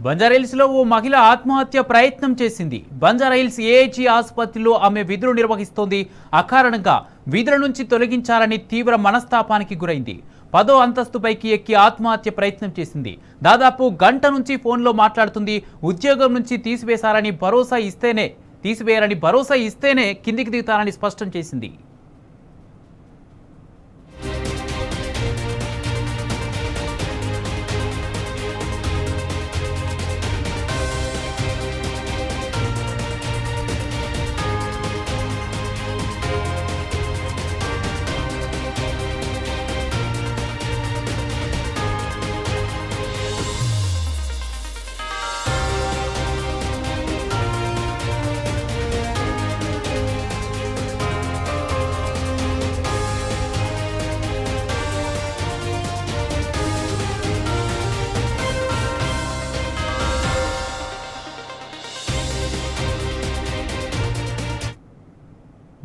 బంజారాహిల్స్లో ఓ మహిళ ఆత్మహత్య ప్రయత్నం చేసింది. బంజారాహిల్స్ ఏఐజీ ఆసుపత్రిలో ఆమె విధులు నిర్వహిస్తోంది. అకారణంగా విధుల నుంచి తొలగించాలని తీవ్ర మనస్తాపానికి గురైంది. 10వ అంతస్తుపైకి ఎక్కి ఆత్మహత్య ప్రయత్నం చేసింది. దాదాపు గంట నుంచి ఫోన్లో మాట్లాడుతుంది. ఉద్యోగం నుంచి తీసివేయాలని భరోసా ఇస్తేనే కిందికి దిగుతారని స్పష్టం చేసింది.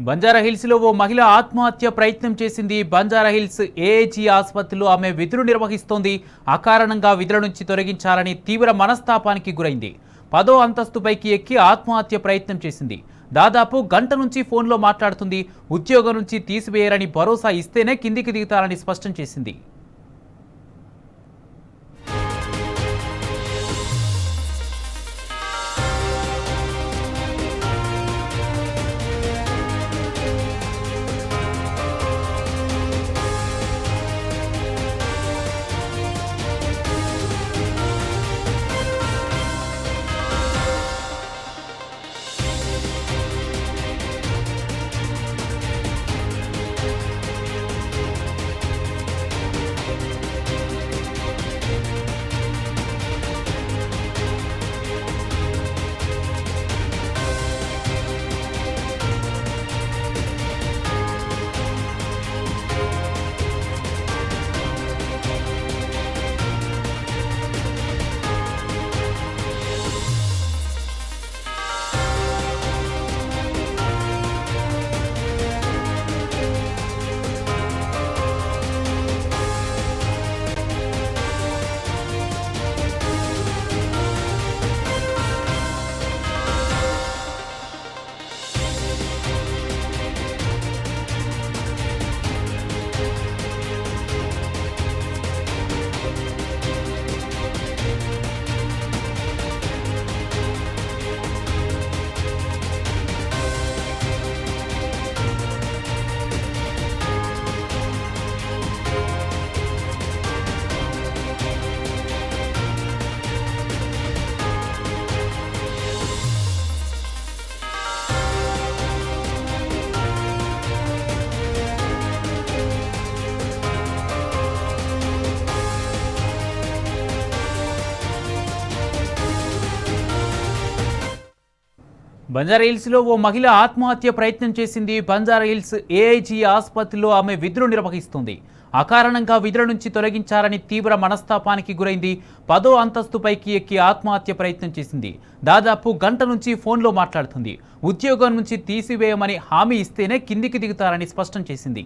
బంజారాహిల్స్లో ఓ మహిళ ఆత్మహత్య ప్రయత్నం చేసింది. బంజారాహిల్స్ ఏఐజీ ఆసుపత్రిలో ఆమె విధులు నిర్వహిస్తోంది. అకారణంగా విధుల నుంచి తొలగించాలని తీవ్ర మనస్తాపానికి గురైంది. 10వ అంతస్తుపైకి ఎక్కి ఆత్మహత్య ప్రయత్నం చేసింది. దాదాపు గంట నుంచి ఫోన్లో మాట్లాడుతుంది. ఉద్యోగం నుంచి తీసివేయాలని భరోసా ఇస్తేనే కిందికి దిగుతారని స్పష్టం చేసింది. బంజారాహిల్స్లో ఓ మహిళ ఆత్మహత్య ప్రయత్నం చేసింది. బంజారాహిల్స్ ఏఐజీ ఆసుపత్రిలో ఆమె విధులు నిర్వహిస్తుంది. అకారణంగా విధుల నుంచి తొలగించాలని తీవ్ర మనస్తాపానికి గురైంది. 10వ అంతస్తుపైకి ఎక్కి ఆత్మహత్య ప్రయత్నం చేసింది. దాదాపు గంట నుంచి ఫోన్లో మాట్లాడుతుంది. ఉద్యోగం నుంచి తీసివేయమని హామీ ఇస్తేనే కిందికి దిగుతారని స్పష్టం చేసింది.